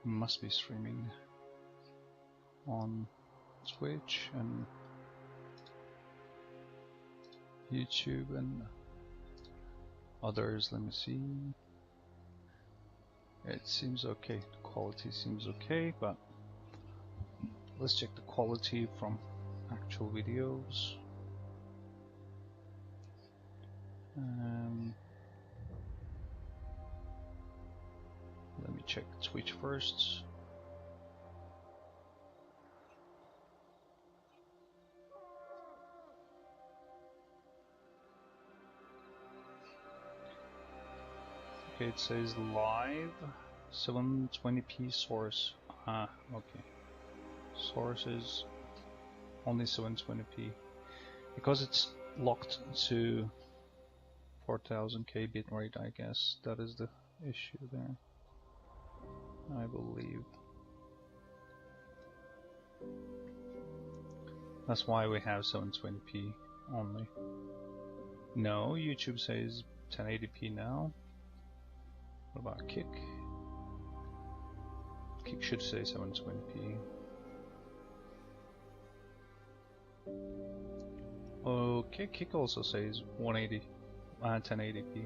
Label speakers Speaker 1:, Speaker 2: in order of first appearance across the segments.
Speaker 1: Must be streaming on Twitch and YouTube and others. Let me see. It seems okay. The quality seems okay, but let's check the quality from actual videos. Let me check Twitch first. Okay, it says live 720p source. Okay. Source is only 720p because it's locked to 4000k bitrate. I guess that is the issue there, I believe. That's why we have 720p only. No, YouTube says 1080p now. What about Kick? Kick should say 720p. Okay, Kick also says 1080p.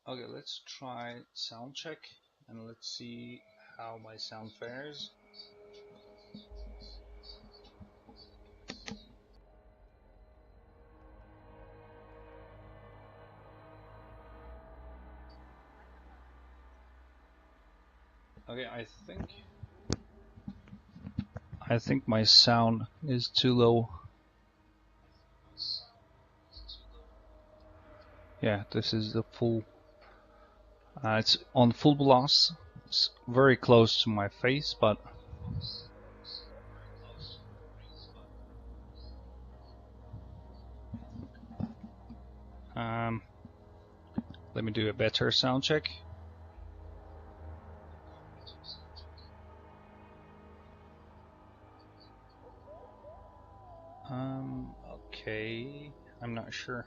Speaker 1: Okay, let's try sound check and let's see how my sound fares. Okay, I think my sound is too low. Yeah, this is the full. It's on full blast. It's very close to my face, but let me do a better sound check. Okay, I'm not sure.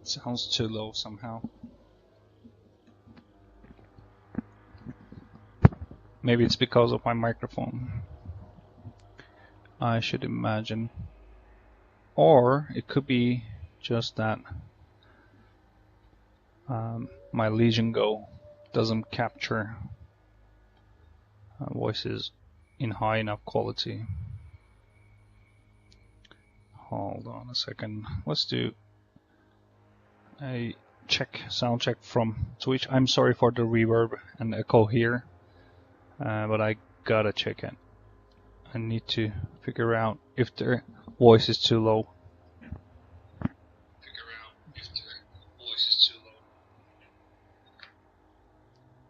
Speaker 1: It sounds too low somehow. Maybe it's because of my microphone, I should imagine. Or it could be just that my Legion Go doesn't capture voices in high enough quality. Hold on a second. Let's do a sound check from Twitch. I'm sorry for the reverb and echo here, but I gotta check it. I need to figure out if their voice is too low.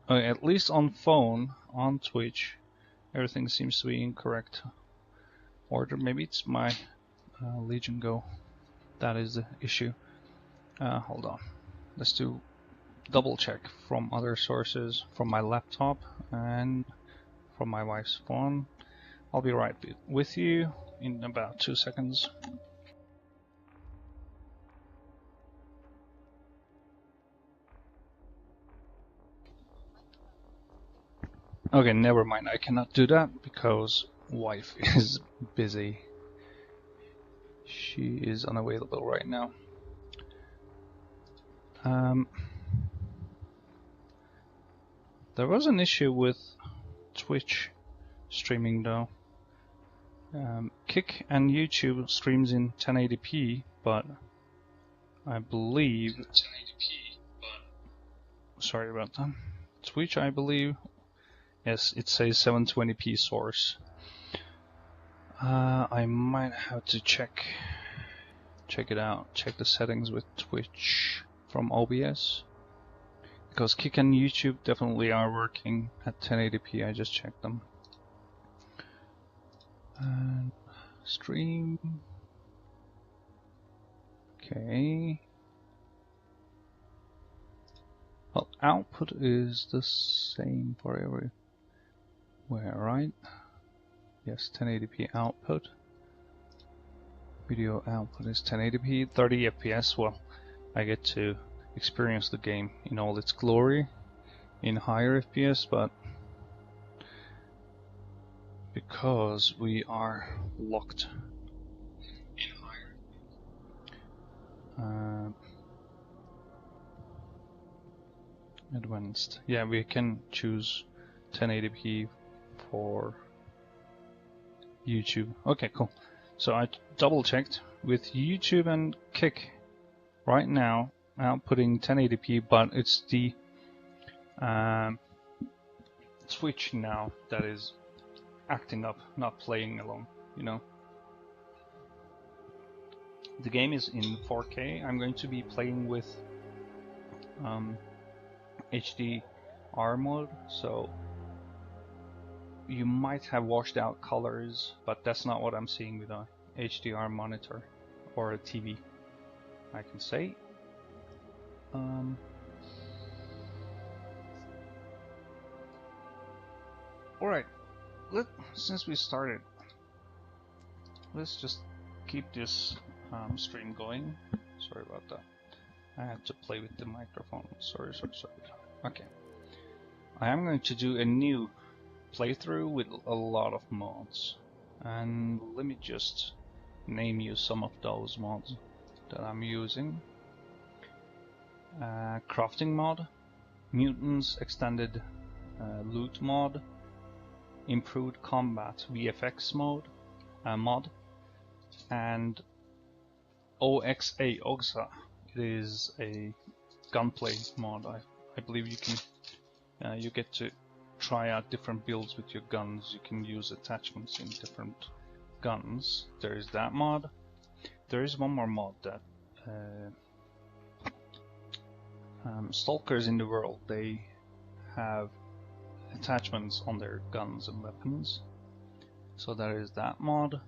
Speaker 1: Okay, at least on phone, on Twitch, everything seems to be incorrect. Or maybe it's my Legion Go. That is the issue. Hold on. Let's do double check from other sources, from my laptop and from my wife's phone. I'll be right with you in about 2 seconds. Okay, never mind. I cannot do that because wife is busy. She is unavailable right now. There was an issue with Twitch streaming though. Kick and YouTube streams in 1080p, but I believe... Sorry about that. Twitch, I believe... Yes, it says 720p source. I might have to check it out. Check the settings with Twitch from OBS. Because Kick and YouTube definitely are working at 1080p. I just checked them. And stream. Okay. Well, output is the same for everywhere, right? Yes, 1080p output. Video output is 1080p, 30 FPS. Well, I get to experience the game in all its glory in higher FPS, but because we are locked in higher advanced. Yeah, we can choose 1080p for YouTube. Okay, cool. So I double checked with YouTube and Kick right now, outputting 1080p, but it's the Twitch now that is acting up, not playing along, you know. The game is in 4K. I'm going to be playing with HDR mode, so you might have washed out colors, but that's not what I'm seeing with a HDR monitor or a TV, I can say. Alright, since we started, let's just keep this stream going. Sorry about that. I had to play with the microphone. Sorry. Okay. I am going to do a new playthrough with a lot of mods. And let me just name you some of those mods that I'm using. Crafting mod, Mutant's extended loot mod, improved Combat VFX mod, and Oxide. It is a gunplay mod. I believe you can you get to try out different builds with your guns. You can use attachments in different guns. There is that mod. There is one more mod that Stalkers in the world, they have attachments on their guns and weapons. So there is that mod.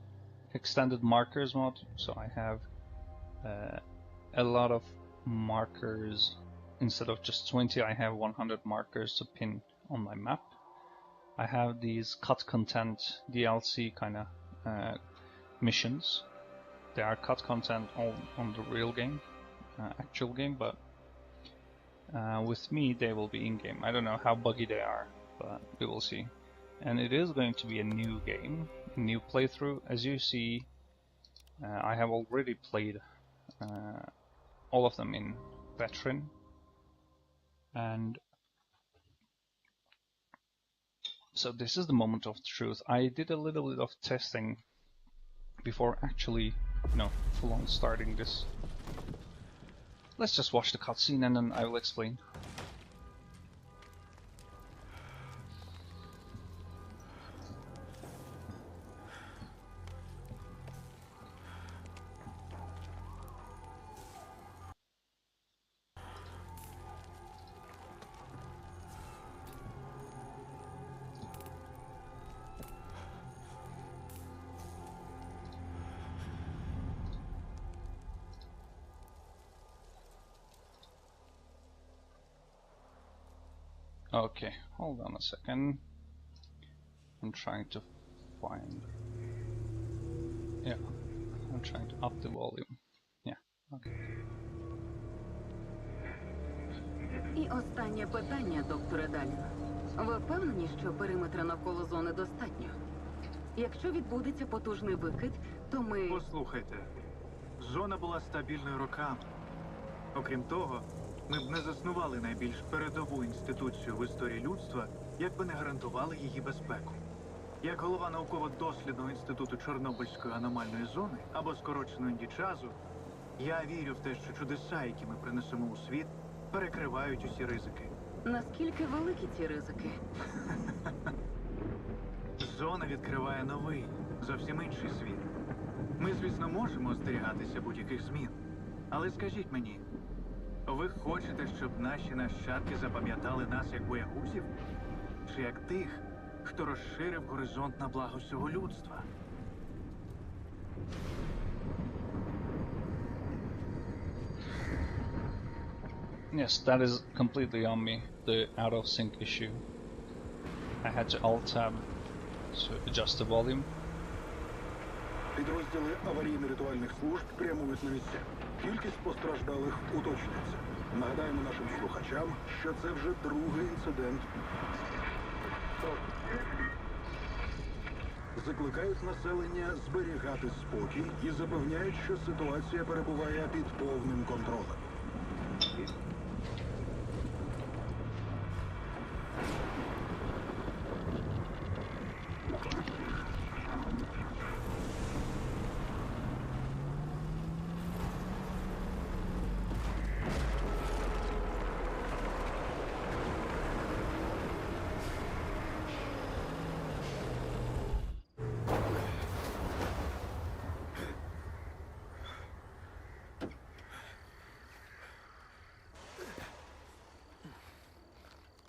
Speaker 1: Extended markers mod. So I have a lot of markers. Instead of just 20, I have 100 markers to pin on my map. I have these cut content DLC kind of missions. They are cut content on the real game, actual game, but with me they will be in-game. I don't know how buggy they are, but we will see. And it is going to be a new game, a new playthrough. As you see, I have already played all of them in Veteran, and so this is the moment of truth. I did a little bit of testing before actually, full on starting this. Let's just watch the cutscene and then I will explain. Okay, hold on a second. I'm trying to find... Yeah, I'm trying to up the volume. Yeah, okay.
Speaker 2: І останнє питання, докторе Далю. Ви впевнені, що периметра навколо зони достатньо? Якщо відбудеться потужний викид, то ми...
Speaker 3: Послухайте, зона була стабільною роками. Окрім того, ми б не заснували найбільш передову інституцію в історії людства, якби не гарантували її безпеку. Як голова науково-дослідного інституту Чорнобильської аномальної зони, або скорочено НДЧАЗу, я вірю в те, що чудеса, які ми принесемо у світ, перекривають усі ризики.
Speaker 2: Наскільки великі ці ризики?
Speaker 3: Зона відкриває новий, зовсім інший світ. Ми, звісно, можемо остерігатися будь-яких змін. Але скажіть мені, ви хочете, щоб наші нащадки запам'ятали нас як боягузів? Чи як тих, хто розширив горизонт на благо всього людства?
Speaker 1: Yes, that is completely on me, the out of sync issue. I had to alt-tab to adjust the volume.
Speaker 4: Підрозділи аварійно-рятувальних служб прямують на місця. Кількість постраждалих уточнюється. Нагадаємо нашим слухачам, що це вже другий інцидент. Закликають населення зберігати спокій і запевняють, що ситуація перебуває під повним контролем.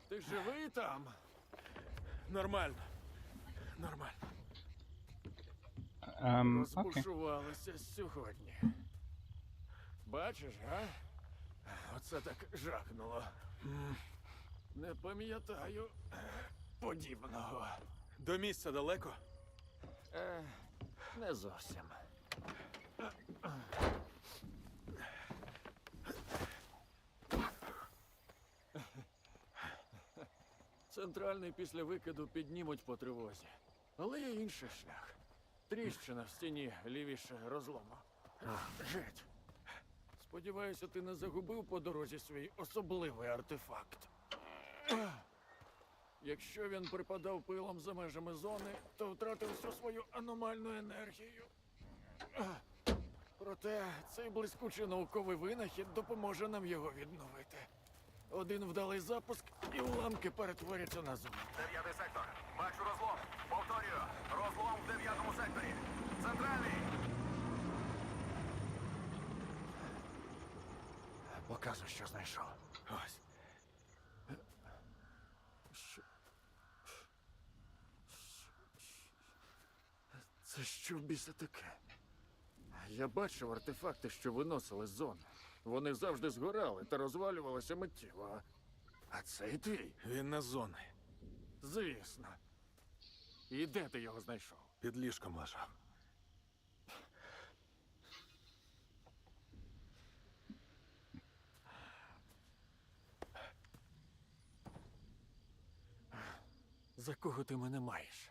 Speaker 5: Ти живий там? Нормально. Нормально.
Speaker 1: Okay.
Speaker 5: Розбушувалися сьогодні. Бачиш, га? Оце так жахнуло. Не пам'ятаю подібного.
Speaker 6: До місця далеко?
Speaker 5: Не зовсім. Центральний після викиду піднімуть по тривозі. Але є інший шлях. Тріщина в стіні лівіше розлому. Геть. Сподіваюся, ти не загубив по дорозі свій особливий артефакт. Якщо він припадав пилом за межами зони, то втратив всю свою аномальну енергію. Проте цей блискучий науковий винахід допоможе нам його відновити. Один вдалий запуск і уламки перетворяться на зону.
Speaker 7: 9-й сектор. Бачу розлом. Повторюю. Розлом в 9-му секторі. Центральний.
Speaker 5: Показуй, що знайшов.
Speaker 6: Ось.
Speaker 5: Це що в біса таке? Я бачив артефакти, що виносили з зони. Вони завжди згорали та розвалювалися миттєво. А цей твій?
Speaker 6: Він на зоні.
Speaker 5: Звісно. І де ти його знайшов?
Speaker 6: Під ліжком лежав.
Speaker 5: За кого ти мене маєш?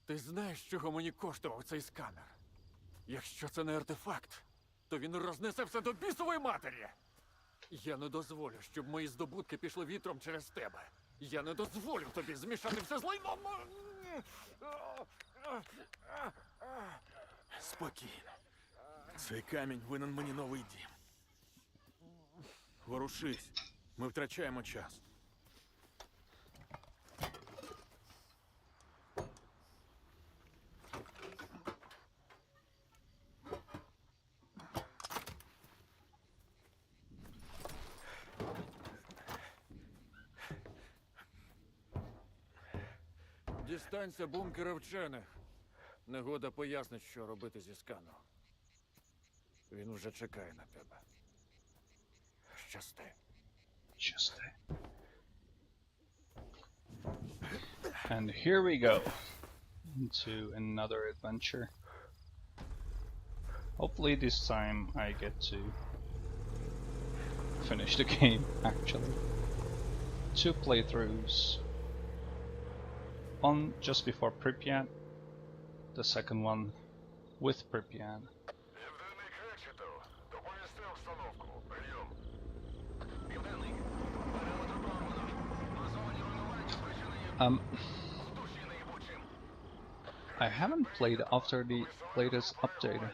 Speaker 5: Ти знаєш, чого мені коштував цей сканер? Якщо це не артефакт, то він рознесе все до бісової матері. Я не дозволю, щоб мої здобутки пішли вітром через тебе. Я не дозволю тобі змішати все з лайном.
Speaker 6: Спокійно. Цей камінь винен мені новий дім. Ворушись. Ми втрачаємо час.
Speaker 5: Дістанься бункера вчених. Негода пояснить, що робити зі сканом. Він вже чекає на тебе. Щасти.
Speaker 1: Щасти. And here we go into another adventure. Hopefully this time I get to finish the game, actually. 2 playthroughs one just before Pripyat, the second one with Pripyat.
Speaker 7: Південний Кречетов, доповісти обстановку. Прийом. Південний. Периметр прорвано. Масовані руйнування спричинені штучні наїбучим.
Speaker 1: I haven't played after the latest update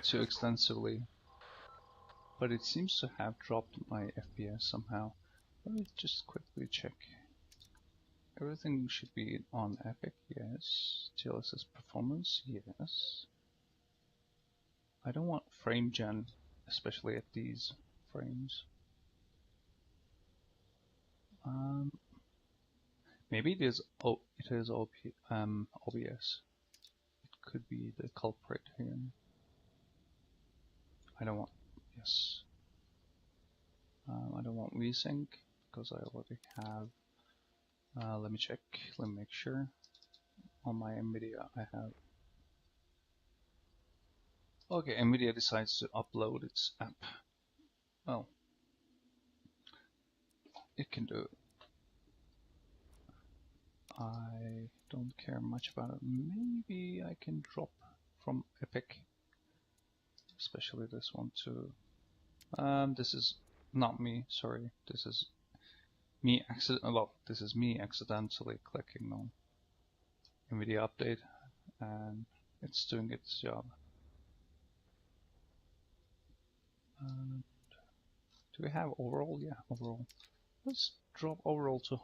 Speaker 1: too extensively, but it seems to have dropped my FPS somehow. Let me just quickly check. Everything should be on Epic, yes. TLS's performance, yes. I don't want frame gen, especially at these frames. Maybe it is OBS. It could be the culprit here. I don't want, yes. I don't want VSync because I already have. Let me check. Let me make sure. On my NVIDIA, I have. Okay, NVIDIA decides to upload its app. Well, it can do it. I don't care much about it. Maybe I can drop from Epic, especially this one too. This is not me. Sorry, this is me this is me accidentally clicking on NVIDIA update, and it's doing its job. Do we have overall? Yeah, overall. Let's drop overall to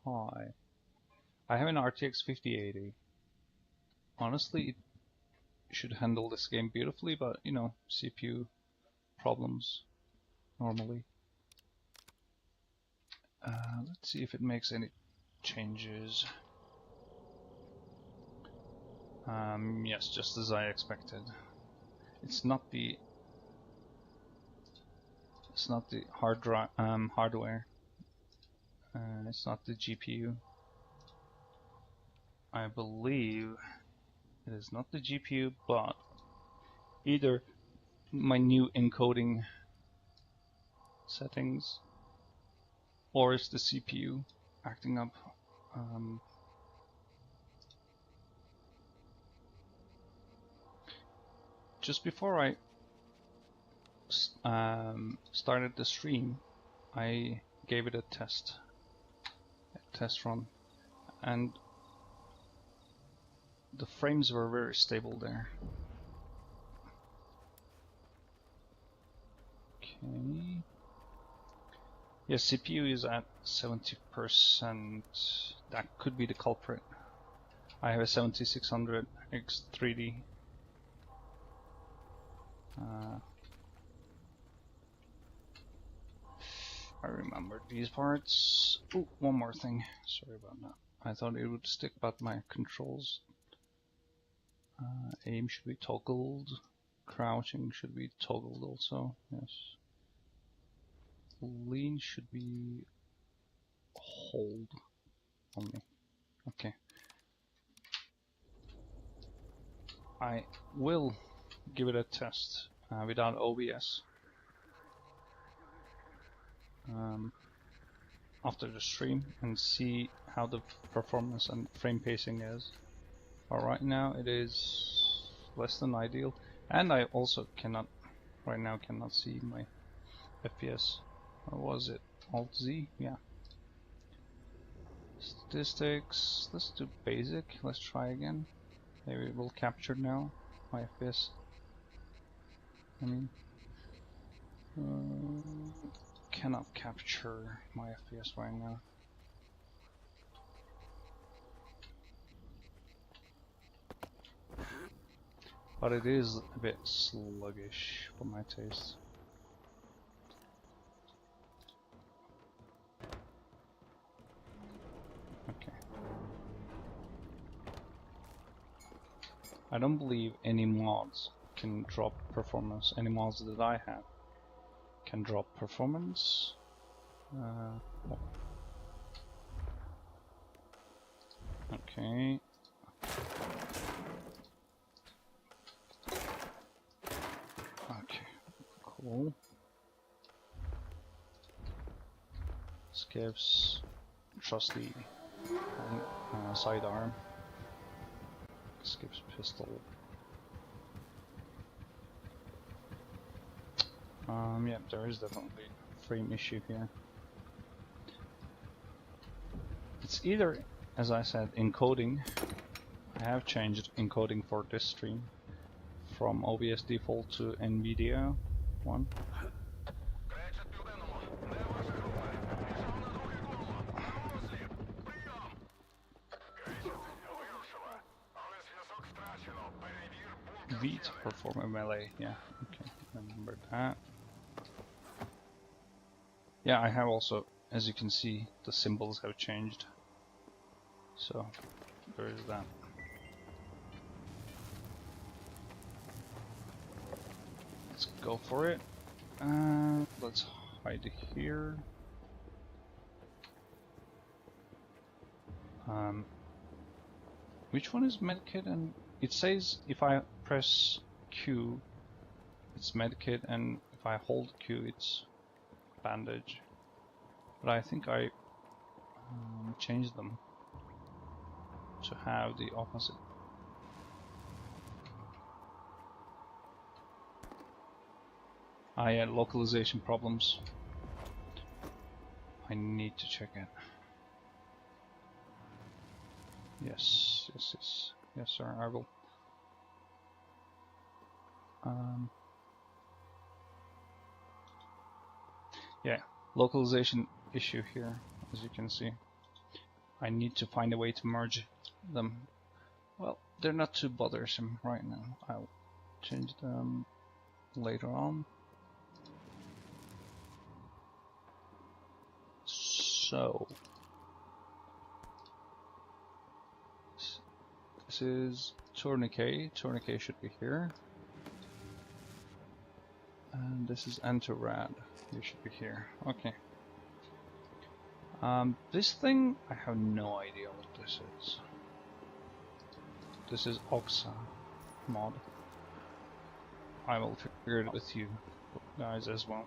Speaker 1: high. I have an RTX 5080. Honestly, it should handle this game beautifully, but you know, CPU problems normally. Let's see if it makes any changes. Yes, just as I expected. It's not the hardware. It's not the GPU. I believe it is not the GPU, but either my new encoding settings or it's the CPU acting up. Just before I started the stream, I gave it a test run, and the frames were very stable there. Okay. Yes, CPU is at 70%. That could be the culprit. I have a 7600 X3D. I remember these parts. Oh, one more thing. Sorry about that. I thought it would stick, but my controls. Aim should be toggled. Crouching should be toggled also. Yes. Lean should be hold only. Okay. I will give it a test without OBS after the stream and see how the performance and frame pacing is. But right now it is less than ideal, and I also cannot see my FPS. Or was it Alt Z? Yeah. Statistics. Let's do basic. Let's try again. Maybe it will capture now my FPS. I mean, cannot capture my FPS right now. But it is a bit sluggish for my taste. Okay. I don't believe any mods can drop performance. Any mods that I have can drop performance. Oh. Okay. Okay, cool. Skips, trust the sidearm. Skips pistol. Yeah, there is definitely a frame issue here. It's either, as I said, encoding. I have changed encoding for this stream from OBS default to NVIDIA one.
Speaker 7: Кречет південному. Де ваша група? Пішов на другий коло. На слід. Прийом! Кречет вирушила. Але зв'язок втрачено. Перевір пункт.
Speaker 1: V to perform a melee. Yeah, okay, remember that. Yeah, I have also, as you can see, the symbols have changed. So there is that. Let's go for it. Let's hide here. Which one is medkit? And it says if I press Q, it's medkit, and if I hold Q, it's bandage. But I think I changed them to have the opposite. I had localization problems. I need to check it. Yes, yes, sir, I will. Yeah, localization issue here, as you can see. I need to find a way to merge them. Well, they're not too bothersome right now. I'll change them later on. So this is tourniquet. Tourniquet should be here. And this is Enterrad. You should be here. Okay. This thing, I have no idea what this is. This is Oxide mod. I will figure it with you guys as well.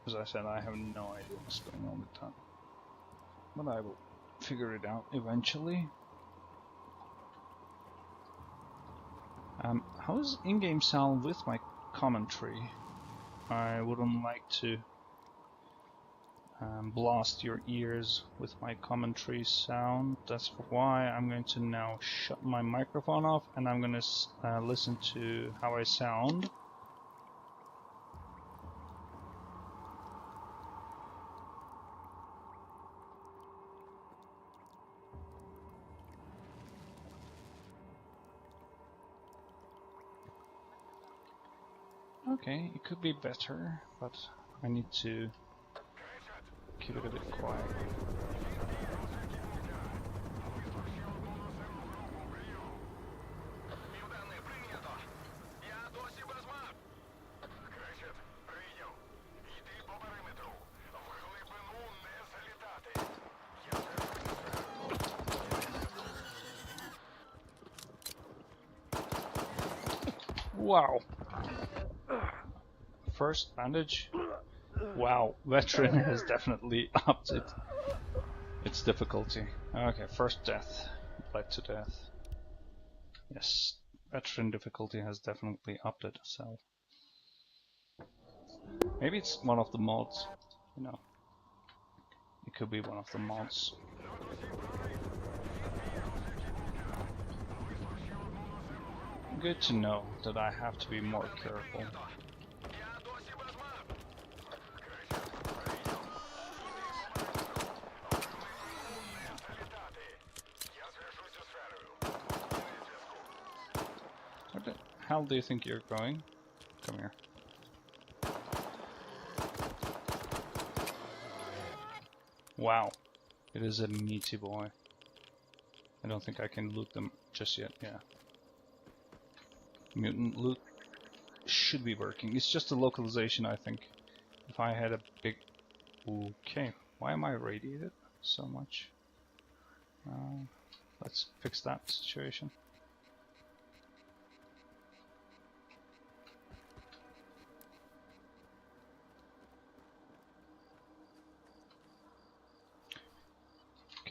Speaker 1: As I said, I have no idea what's going on with that. But I will figure it out eventually. How is in-game sound with my commentary? I wouldn't like to blast your ears with my commentary sound. That's why I'm going to now shut my microphone off and I'm going to listen to how I sound. Okay, it could be better, but I need to keep it a bit quiet. Wow. First bandage. Wow, veteran has definitely upped its difficulty. Okay, first death led to death. Yes, veteran difficulty has definitely upped it, so maybe it's one of the mods, you know. It could be one of the mods. Good to know that I have to be more careful. Where the hell do you think you're going? Come here. Wow, it is a meaty boy. I don't think I can loot them just yet, yeah. Mutant loot should be working. It's just the localization, I think. If I had a big... Okay, why am I radiated so much? Let's fix that situation.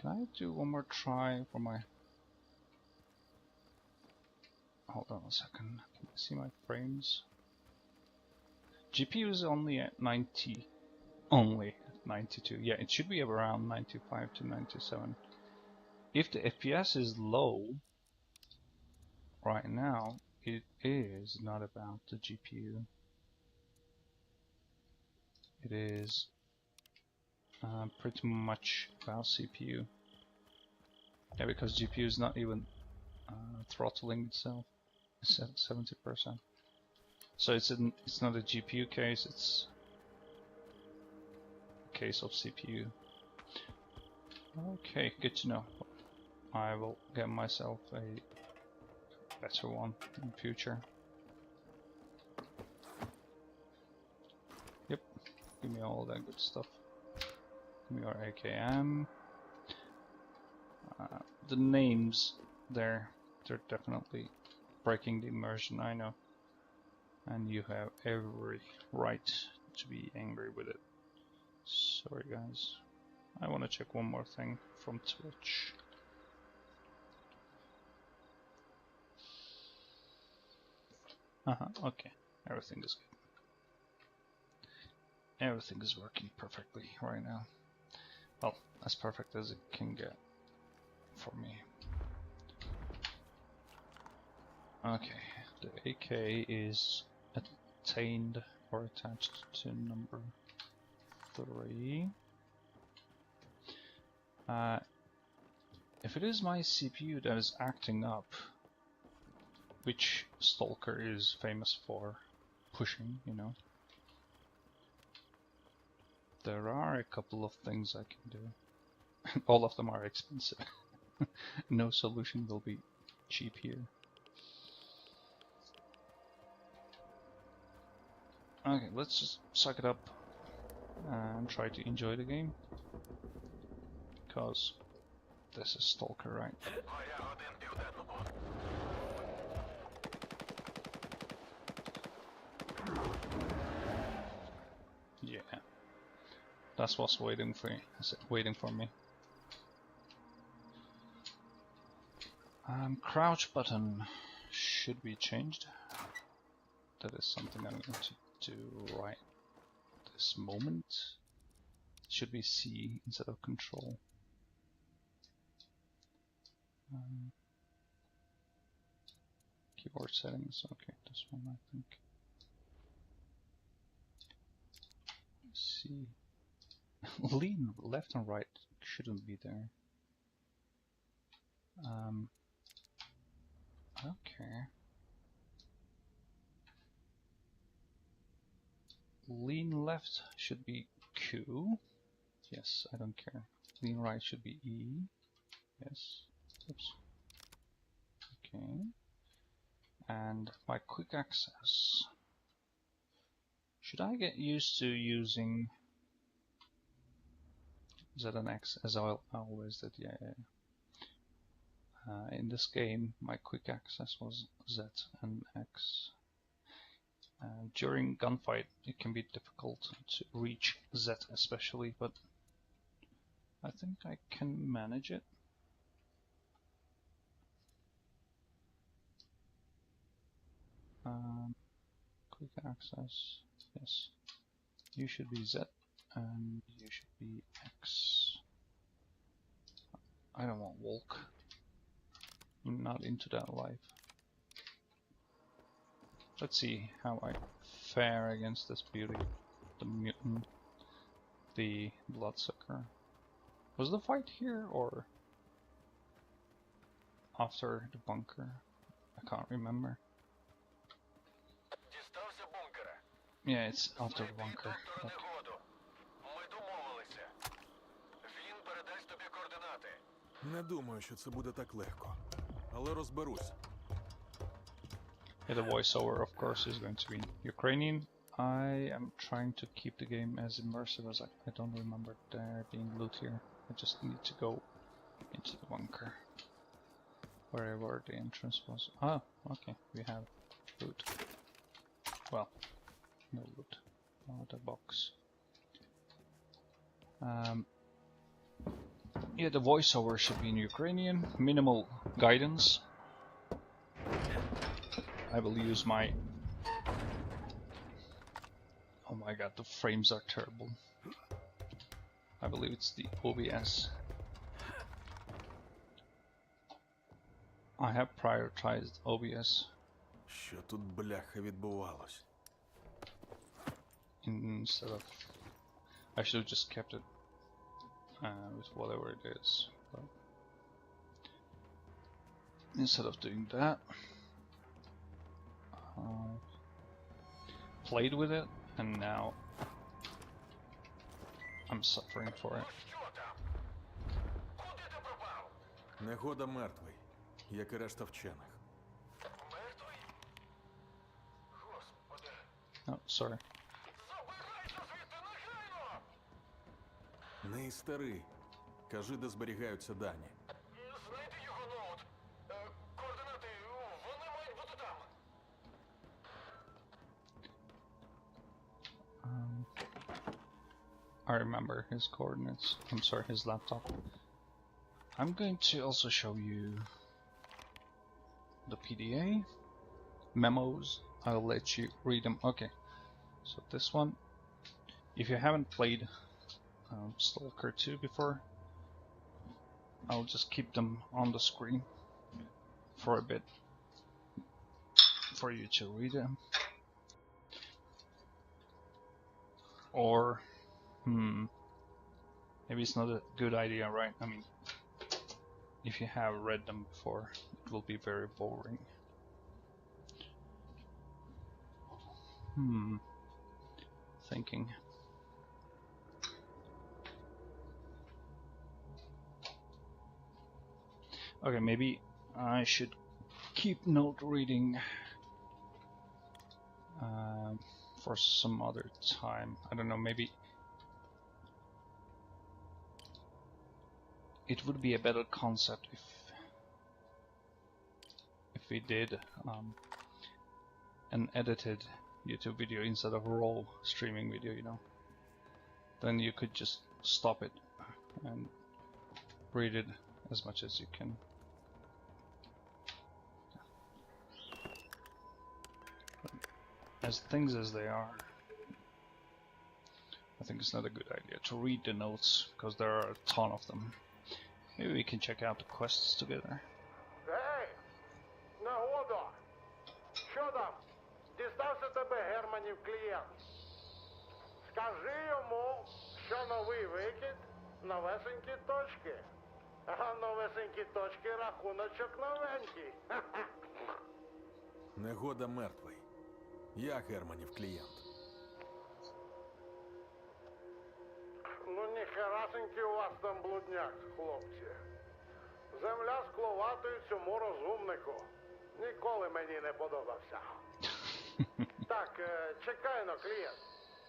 Speaker 1: Can I do one more try for my... Hold on a second. Can you see my frames? GPU is only at 90. Only at 92. Yeah, it should be around 95 to 97. If the FPS is low right now, it is not about the GPU. It is pretty much about CPU. Yeah, because GPU is not even throttling itself. It's at 70%. So it's not a GPU case, it's a case of CPU. Okay, good to know. I will get myself a better one in the future. Yep, give me all that good stuff. Give me your AKM. The names there, they're definitely breaking the immersion, I know. And you have every right to be angry with it. Sorry guys. I want to check one more thing from Twitch. Okay. Everything is good. Everything is working perfectly right now. Well, as perfect as it can get for me. Okay, the AK is attained or attached to number 3. If it is my CPU that is acting up, which Stalker is famous for pushing, you know, there are a couple of things I can do. All of them are expensive. No solution will be cheap here. Okay, let's just suck it up and try to enjoy the game. Because this is Stalker, right? Yeah. That's what's waiting for me. Crouch button should be changed. That is something I'm going to do right this moment. It should be C instead of Control. Keyboard settings, okay, this one I think. C. Lean left and right shouldn't be there. I don't care. Lean left should be Q. Yes, I don't care. Lean right should be E. Yes. Oops. Okay. And my quick access. Should I get used to using Z and X as I always did? Yeah. In this game, my quick access was Z and X. During gunfight, it can be difficult to reach Z especially, but I think I can manage it. Quick access, yes. You should be Z and you should be X. I don't want Volk. I'm not into that life. Let's see how I fare against this beauty. The Mutant, the Bloodsucker. Was the fight here or after the bunker? I can't remember. Yeah, it's after the bunker. Okay.
Speaker 6: Не думаю, що це буде так легко. Але розберусь.
Speaker 1: Yeah, the voiceover, of course, is going to be Ukrainian. I am trying to keep the game as immersive as I don't remember there being loot here. I just need to go into the bunker. Wherever the entrance was. Ah, okay, we have loot. Well, no loot. Not a box. Yeah, the voiceover should be in Ukrainian. Minimal guidance. I will use my... Oh my god, the frames are terrible. I believe it's the OBS. I have prioritized OBS
Speaker 6: Що тут, бляха, відбувалось?
Speaker 1: instead of... I should have just kept it with whatever it is. But instead of doing that, played with it, and now I'm suffering for it.
Speaker 7: Що там? Куди ти пропав?
Speaker 6: Негода мертвий, як і решта вчених.
Speaker 7: Мертвий? Господи.
Speaker 1: Oh, sorry.
Speaker 7: Забирайся звідти негайно!
Speaker 6: Не й старий. Кажи, де зберігаються дані.
Speaker 7: Знайди його ноут. Координати, вони мають бути там.
Speaker 1: I remember his coordinates. I'm sorry, his laptop. I'm going to also show you the PDA memos. I'll let you read them. Okay, so this one, if you haven't played Stalker 2 before, I'll just keep them on the screen for a bit for you to read them. Or maybe it's not a good idea, right? I mean, if you have read them before, it will be very boring. Thinking. Okay, maybe I should keep note reading for some other time. I don't know, maybe it would be a better concept if we did an edited YouTube video instead of raw streaming video, you know. Then you could just stop it and read it as much as you can. As things as they are, I think it's not a good idea to read the notes because there are a ton of them. Maybe we can check out the quests together.
Speaker 8: Гей! Нагодо! Що там? Дістався тебе Германів клієнт. Скажи йому, що новий викид – новесенькі точки. А новесенькі точки – рахуночок новенький.
Speaker 6: Негода мертвий. Я Германів клієнт.
Speaker 8: Ну ніхерасенький у вас там блудняк, хлопці. Земля скловатою цьому розумнику. Ніколи мені не подобався. Так, чекай-но, клієнт.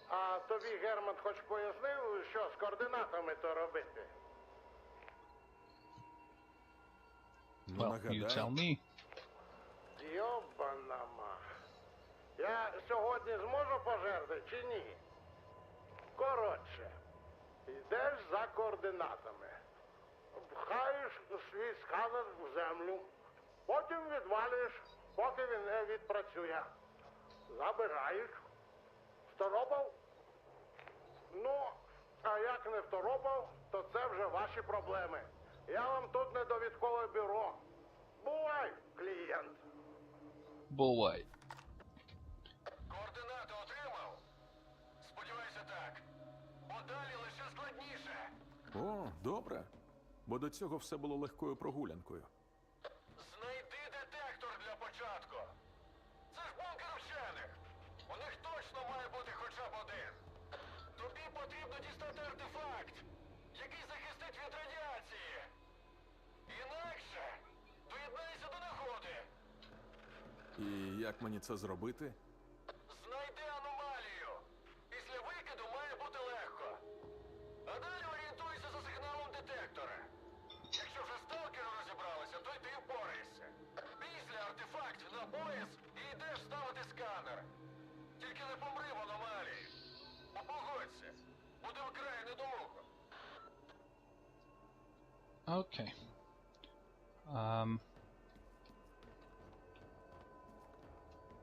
Speaker 8: А тобі Герман хоч пояснив, що з координатами то робити?
Speaker 6: Ну,
Speaker 1: Well, you tell
Speaker 6: нагадай.
Speaker 1: me.
Speaker 8: Йобана ма. Я сьогодні зможу пожерти чи ні? Коротше, йдеш за координатами. Пхаєш свій сканер в землю. Потім відвалюєш, поки він не відпрацює. Забираєш. Второпав? Ну, а як не второпав, то це вже ваші проблеми. Я вам тут не довідкове бюро. Бувай, клієнт.
Speaker 1: Бувай.
Speaker 7: Координати отримав? Сподіваюся, так. Бо далі лише складніше.
Speaker 6: О, добре. Бо до цього все було легкою прогулянкою.
Speaker 7: Знайди детектор для початку. Це ж бункер вчених. У них точно має бути хоча б один. Тобі потрібно дістати артефакт, який захистить від радіації. Інакше доєднайся до нагоди.
Speaker 6: І як мені це зробити?
Speaker 7: Знайди аномалію. Після викиду має бути легко. А далі орієнтуйся за сигналом детектора. Якщо вже сталкери розібралися, то й ти впораєшся. Після артефакт на пояс і йдеш ставити сканер. Тільки не помри в аномалії. Погодься, буде вкрай недовго.
Speaker 1: Okay.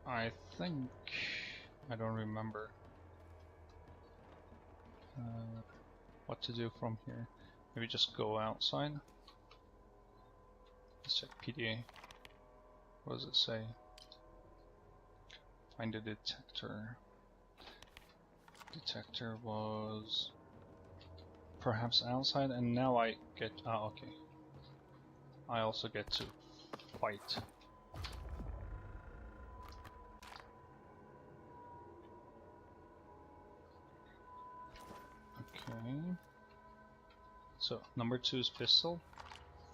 Speaker 1: I think I don't remember what to do from here. Maybe just go outside. Let's check PDA. What does it say? Find a detector. Detector was perhaps outside, and now I get. Ah, okay. I also get to fight. Okay. So number 2 is pistol,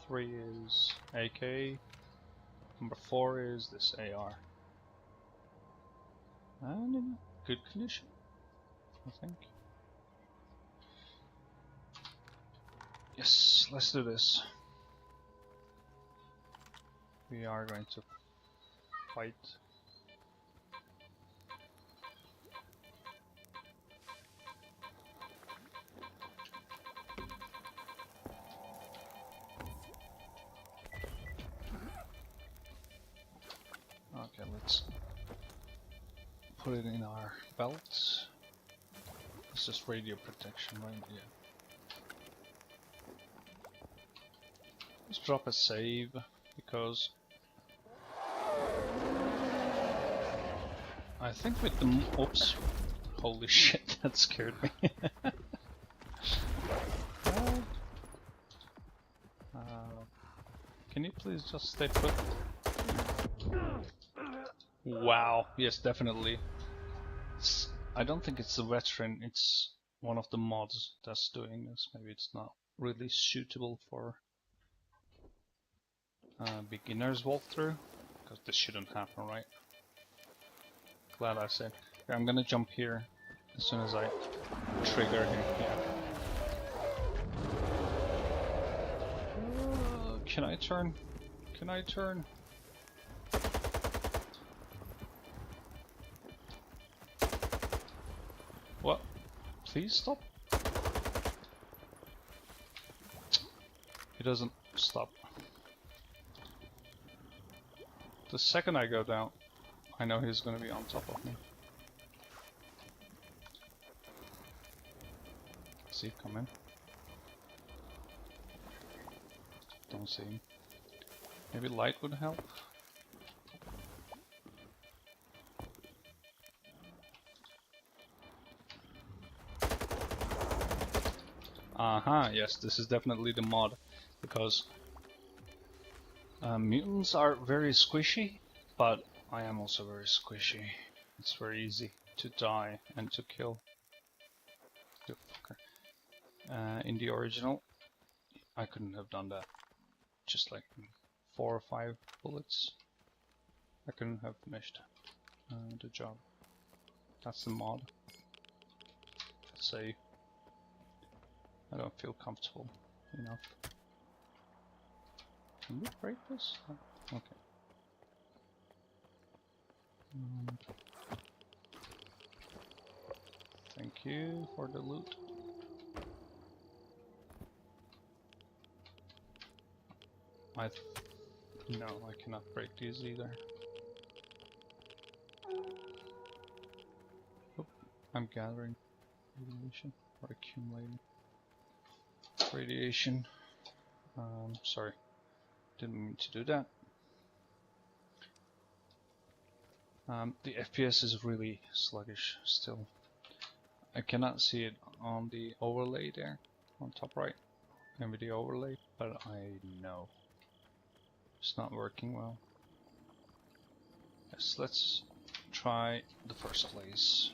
Speaker 1: 3 is AK, number 4 is this AR. And in good condition, I think. Yes, let's do this. We are going to fight. Okay, let's put it in our belt. It's just radio protection, right? Yeah. Let's drop a save because I think with the oops, holy shit, that scared me. Can you please just stay put? Wow, yes, definitely. I don't think it's a veteran, it's one of the mods that's doing this. Maybe it's not really suitable for beginner's walkthrough, because this shouldn't happen, right? Glad I said. Okay, I'm gonna jump here as soon as I trigger him. Yeah. Can I turn? Can I turn? What? Please stop. He doesn't stop. The second I go down, I know he's gonna be on top of me. See him coming. Don't see him. Maybe light would help. Yes, this is definitely the mod, because mutants are very squishy, but I am also very squishy. It's very easy to die and to kill. You fucker. In the original, I couldn't have done that. Just like 4 or 5 bullets, I couldn't have finished the job. That's the mod. Let's say I don't feel comfortable enough. Can we break this? Oh, okay. Thank you for the loot. No, I cannot break these either. Oh, I'm gathering radiation or accumulating radiation. Sorry, didn't mean to do that. The FPS is really sluggish still. I cannot see it on the overlay there, on top right, NVIDIA overlay, but I know it's not working well. Yes, let's try the first place.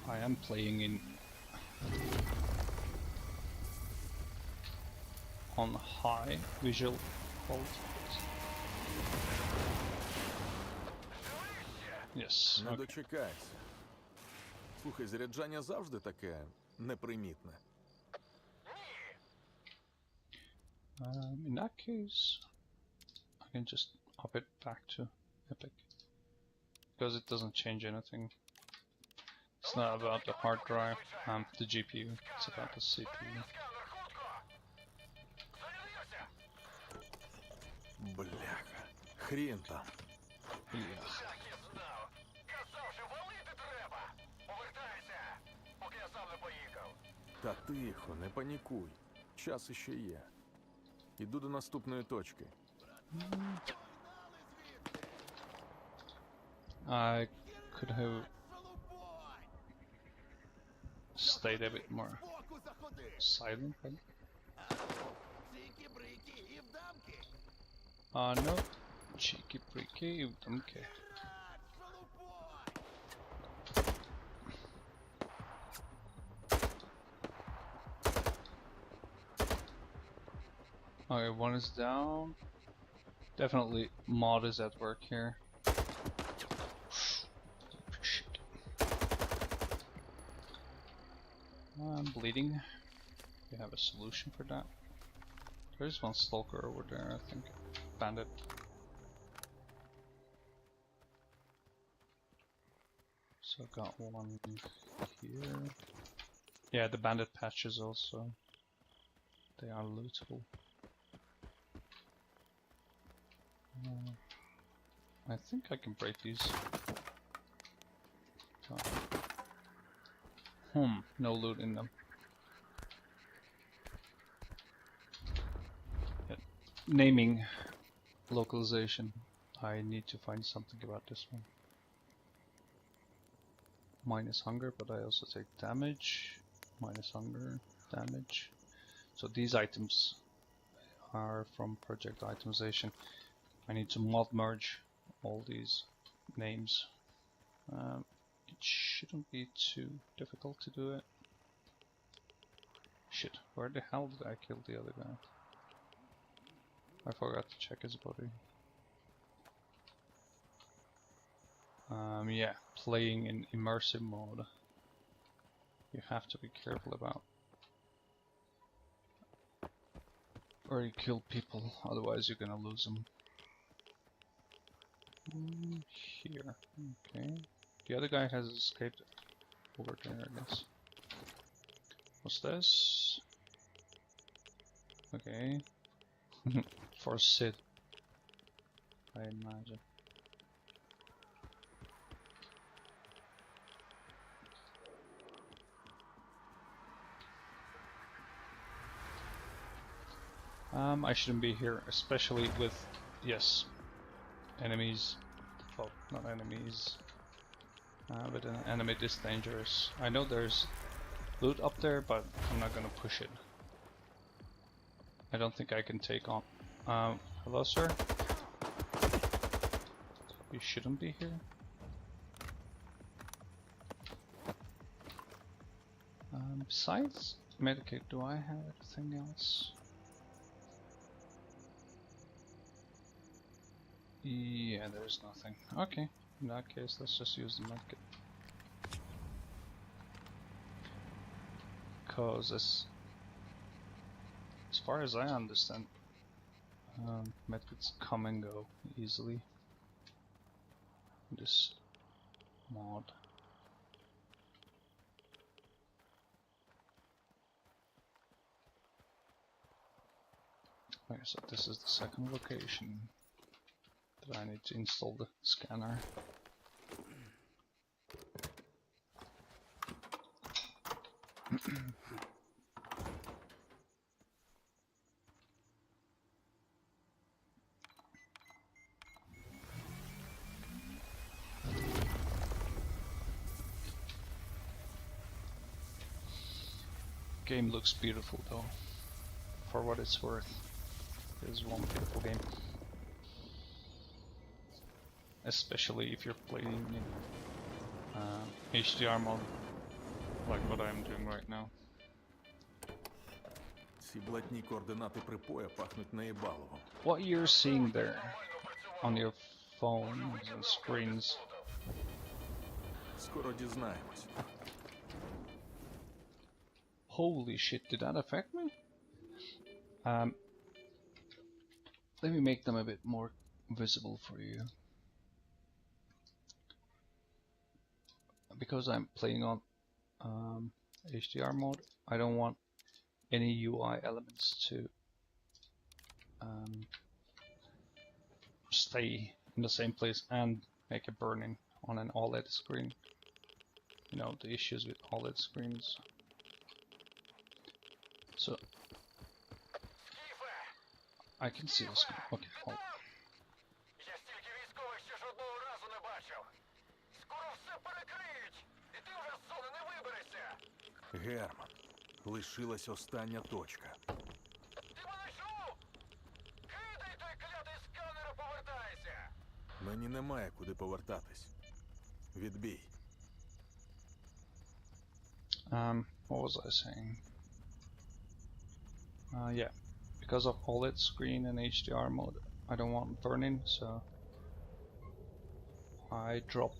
Speaker 1: I am playing in on high visual quality. Yes.
Speaker 6: Не
Speaker 1: Okay.
Speaker 6: дочекайся. Слухай, заряджання завжди таке непримітне.
Speaker 1: In that case, I can just up it back to Epic. Because it doesn't change anything. It's not about the hard drive and the GPU, it's about the CPU.
Speaker 6: Бляха. Хрін там.
Speaker 1: Yeah.
Speaker 7: Так і знав. Казав, що валити треба. Повертайся, поки я сам не поїхав.
Speaker 6: Та тихо, не панікуй. Час іще є. Іду до наступної точки.
Speaker 1: I could have stayed a bit more silent, but no, cheeky breaky, okay. Okay, one is down. Definitely mod is at work here. Shit. I'm bleeding. You have a solution for that? There's one Stalker over there, I think. Bandit. So I got one here. Yeah, the bandit patches also. They are lootable. I think I can break these. No loot in them. Yeah. Naming localization. I need to find something about this one. Minus hunger, but I also take damage. Minus hunger, damage. So these items are from project itemization. I need to mod merge all these names. It shouldn't be too difficult to do it. Shit, where the hell did I kill the other guy? I forgot to check his body. Yeah, playing in immersive mode. You have to be careful about where you kill people, otherwise you're gonna lose them. Here, okay. The other guy has escaped over there, I guess. What's this? Okay. For Sid, I imagine. I shouldn't be here, especially with, yes, enemies. Well, not enemies, but an enemy this dangerous. I know there's loot up there, but I'm not gonna push it. I don't think I can take on. Hello, sir? You shouldn't be here. Besides medikit, do I have anything else? Yeah, there's nothing. Okay, in that case, let's just use the medkit. Because as far as I understand, medkits come and go easily in this mod. Okay, so this is the second location that I need to install the scanner. Game looks beautiful though, for what it's worth. It is one beautiful game. Especially if you're playing in HDR mode, like what I'm doing right now.
Speaker 6: Ці блатні координати припоя пахнуть наїбалово.
Speaker 1: What you're seeing there on your phones and screens.
Speaker 6: Скоро дізнаємось.
Speaker 1: Holy shit, did that affect me? Let me make them a bit more visible for you. Because I'm playing on HDR mode, I don't want any UI elements to stay in the same place and make a burn-in on an OLED screen. You know, the issues with OLED screens. So I can see this. Okay, hold.
Speaker 7: Я стільки військових ще жодного разу не бачив. Скоро все перекриють, і ти вже з зони не виберешся.
Speaker 6: Герман, лишилась остання точка.
Speaker 7: Ти мене чув? Кидай той клятий сканер і повертайся.
Speaker 6: Мені немає куди повертатись. Відбій.
Speaker 1: What was I saying? Yeah, because of OLED screen and HDR mode, I don't want burn-in, so I drop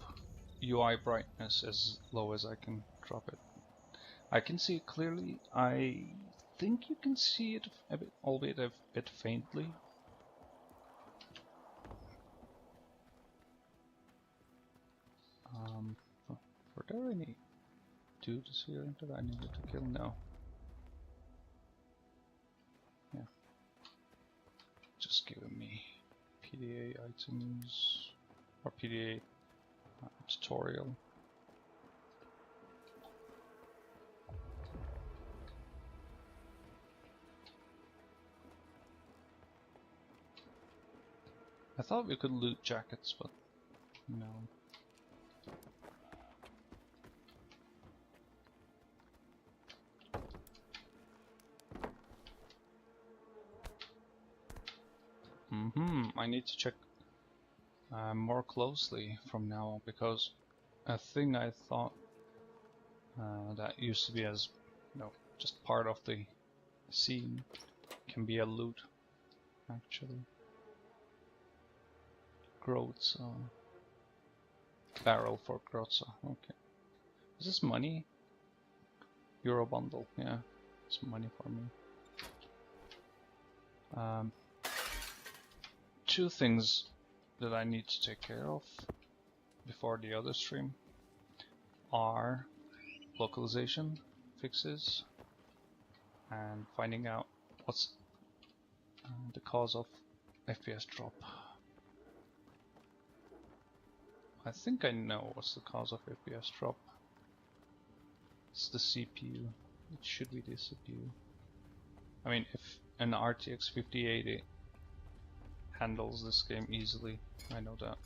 Speaker 1: UI brightness as low as I can drop it. I can see it clearly. I think you can see it a bit, albeit a bit faintly. Were there any dudes here that I needed to kill? No. Yeah. Just giving me PDA items or PDA tutorial. I thought we could loot jackets, but no. I need to check more closely from now on, because a thing I thought that used to be as, you know, just part of the scene can be a loot, actually. Growths, barrel for Grotza, okay. Is this money? Euro bundle, yeah, it's money for me. Two things that I need to take care of before the other stream are localization fixes and finding out what's the cause of FPS drop. I think I know what's the cause of FPS drop. It's the CPU. It should be the CPU. I mean, if an RTX 5080 handles this game easily, I know that.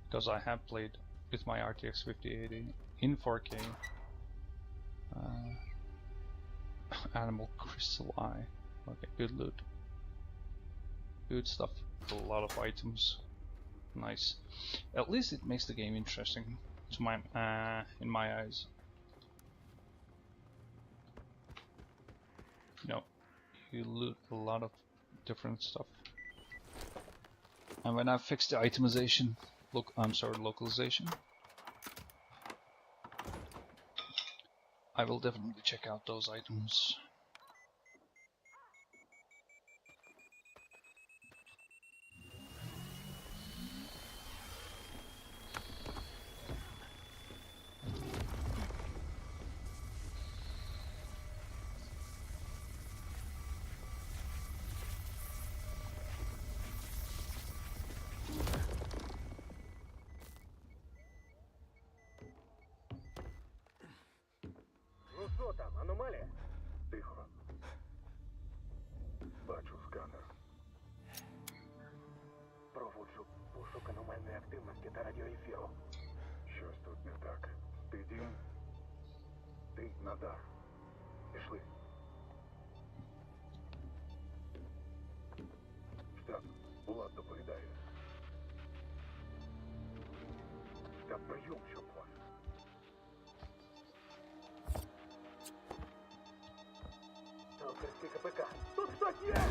Speaker 1: Because I have played with my RTX 5080 in 4K. Animal Crystal Eye. Okay, good loot. Good stuff. A lot of items. Nice. At least it makes the game interesting to my in my eyes. You know, you loot a lot of different stuff. And when I fix the itemization, localization, I will definitely check out those items.
Speaker 8: Ну що там, аномалія? Тихо. Бачу сканер. Проводжу пошук аномальної активності та радіоефіру. Щось тут не так. Ти Дім? Ти Надар. Пішли. Штаб, Влад доповідає. Та прийом, щоб вас. Сталкерський КПК. Тут хтось є!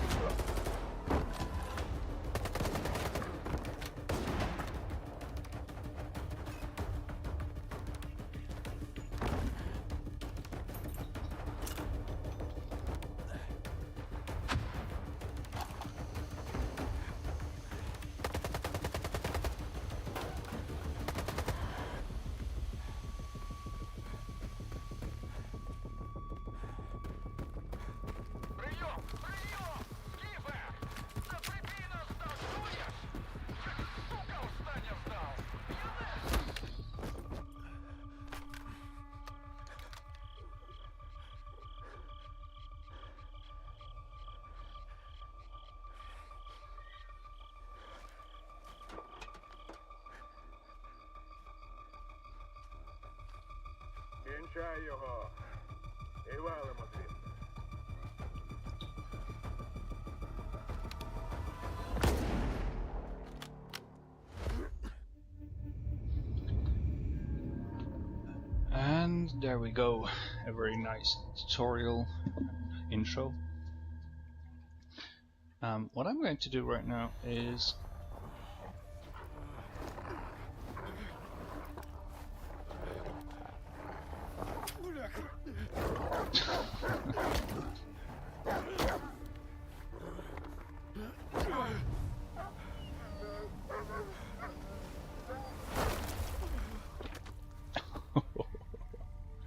Speaker 1: There we go, a very nice tutorial intro. What I'm going to do right now is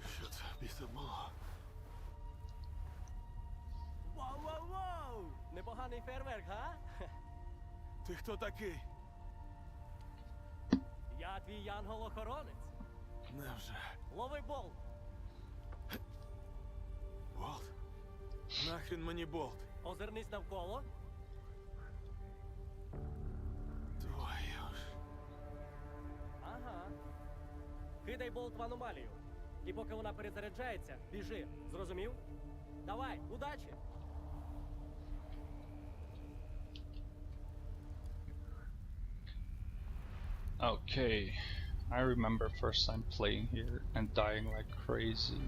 Speaker 6: Що це біса було?
Speaker 9: Воу-воу-воу! Непоганий фейерверк, га?
Speaker 6: Ти хто такий?
Speaker 9: Я твій янгол-охоронець.
Speaker 6: Невже?
Speaker 9: Лови болт.
Speaker 6: Болт? Нахрін мені болт?
Speaker 9: Озирнись навколо.
Speaker 6: Твою ж.
Speaker 9: Ага. Кидай болт в аномалію. І поки вона перезаряджається, біжи. Зрозумів? Давай, удачі!
Speaker 1: okay. I remember first time playing here and dying like crazy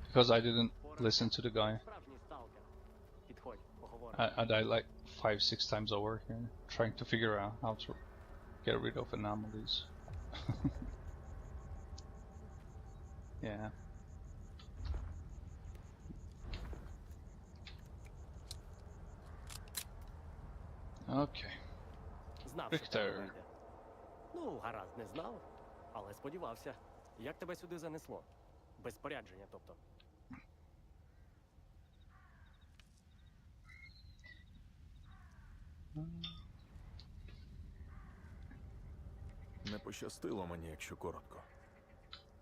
Speaker 1: because I didn't listen to the guy.
Speaker 9: Справжній сталкер. Підходь, поговоримо.
Speaker 1: I died like 5-6 times over here trying to figure out how to get rid of anomalies. Yeah. Okay.
Speaker 9: Знав, що
Speaker 1: Рихтер.
Speaker 9: так вийде. Ну, гаразд, не знав, але сподівався. Як тебе сюди занесло? Без спорядження, тобто.
Speaker 6: Не пощастило мені, якщо коротко.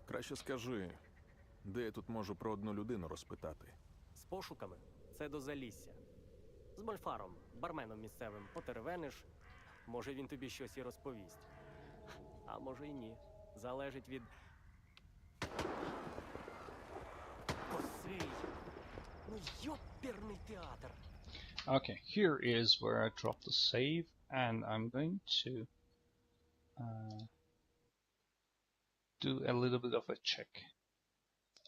Speaker 6: Краще скажи, де я тут можу про одну людину розпитати?
Speaker 9: З пошуками це до Залісся. З Мольфаром, барменом місцевим, потеревениш. Може він тобі щось і розповість. А може й ні. Залежить від... Косий! Ну йоперний театр!
Speaker 1: Okay, here is where I drop the save, and I'm going to do a little bit of a check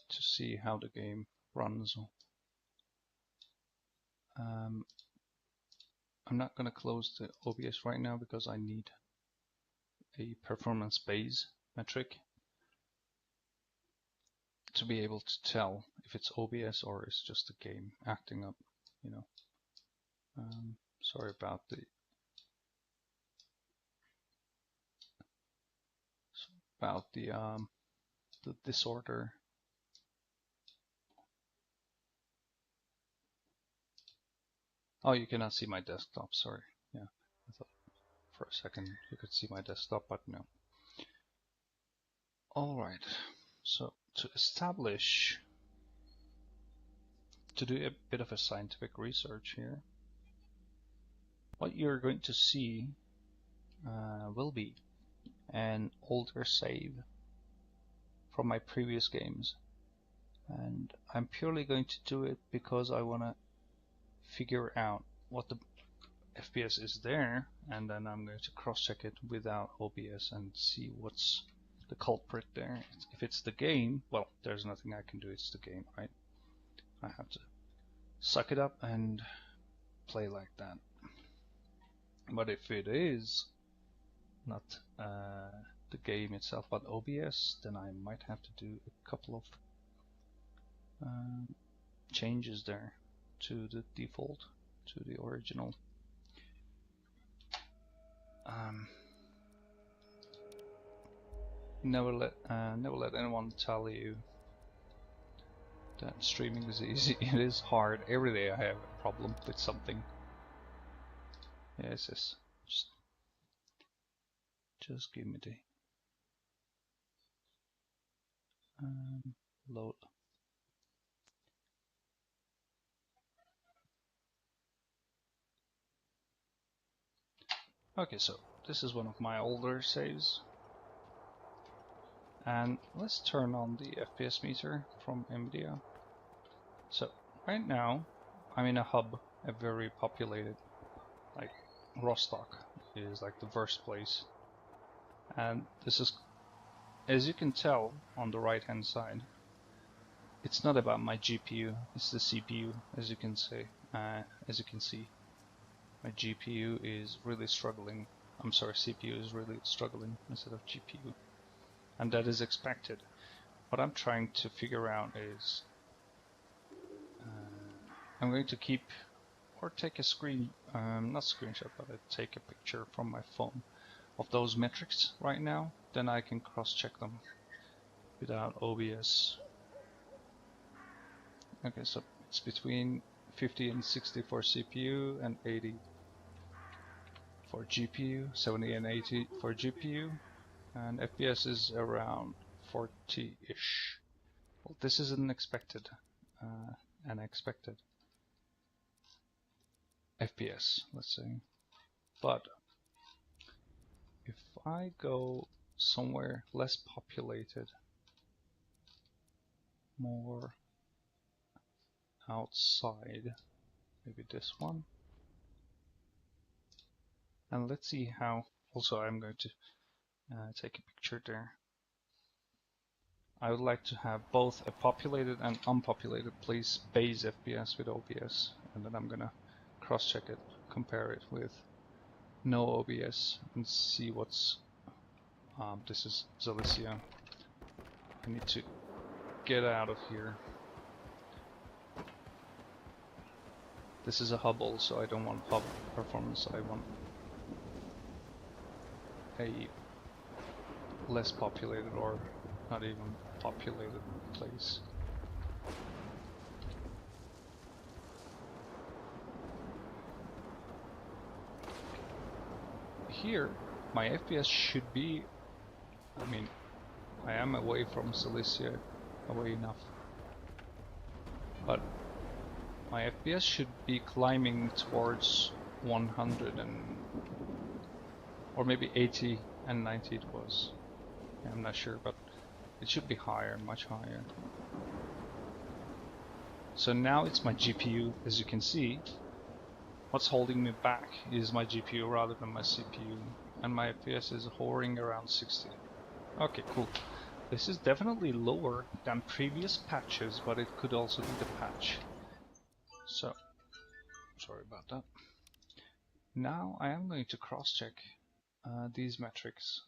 Speaker 1: to see how the game runs. I'm not going to close the OBS right now because I need a performance base metric to be able to tell if it's OBS or it's just the game acting up, you know. Sorry about the disorder. Oh, you cannot see my desktop, sorry. Yeah, I thought for a second you could see my desktop, but no. Alright, so to establish, to do a bit of a scientific research here, what you're going to see will be an older save from my previous games, and I'm purely going to do it because I want to figure out what the FPS is there, and then I'm going to cross-check it without OBS and see what's the culprit there. If it's the game, well, there's nothing I can do, it's the game, right? I have to suck it up and play like that. But if it is not the game itself but OBS, then I might have to do a couple of changes there to the default, to the original. Never let anyone tell you that streaming is easy. It is hard. Every day I have a problem with something. Yes, yes. Just give me the load. Okay, so this is one of my older saves. And let's turn on the FPS meter from NVIDIA. So right now I'm in a hub, a very populated, like Rostock is like the worst place And this is, as you can tell on the right hand side, it's not about my GPU, it's the CPU, as you can see. My GPU is really struggling. I'm sorry, CPU is really struggling instead of GPU. And that is expected. What I'm trying to figure out is I'm going to keep or take a not screenshot, but I take a picture from my phone of those metrics right now. Then I can cross-check them without OBS. Okay, so it's between 50 and 60 for CPU and 80 for GPU, 70 and 80 for GPU, and FPS is around 40-ish. Well, this is unexpected, unexpected FPS, let's say. But if I go somewhere less populated, more outside, maybe this one, and let's see how. Also, I'm going to take a picture there. I would like to have both a populated and unpopulated place base FPS with OBS, and then I'm gonna cross-check it, compare it with no OBS, and see what's. This is Zalicia. I need to get out of here. This is a Hubble, so I don't want hub performance. I want a less populated or not even populated place. Here, my FPS should be, I mean, I am away from Cilicia, away enough, but my FPS should be climbing towards 100 and, or maybe 80 and 90 it was. I'm not sure, but it should be higher, much higher. So now it's my GPU, as you can see. What's holding me back is my GPU rather than my CPU, and my FPS is hovering around 60. Okay, cool. This is definitely lower than previous patches, but it could also be the patch. So, sorry about that. Now I am going to cross-check these metrics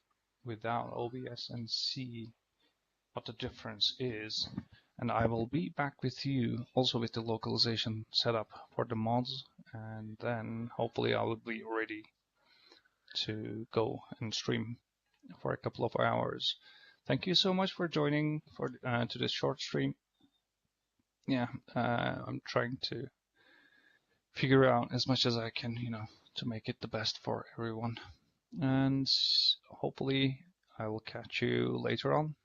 Speaker 1: without OBS and see what the difference is, and I will be back with you also with the localization setup for the mods, and then hopefully I will be ready to go and stream for a couple of hours. Thank you so much for joining for to this short stream. Yeah, I'm trying to figure out as much as I can, you know, to make it the best for everyone, and hopefully I will catch you later on.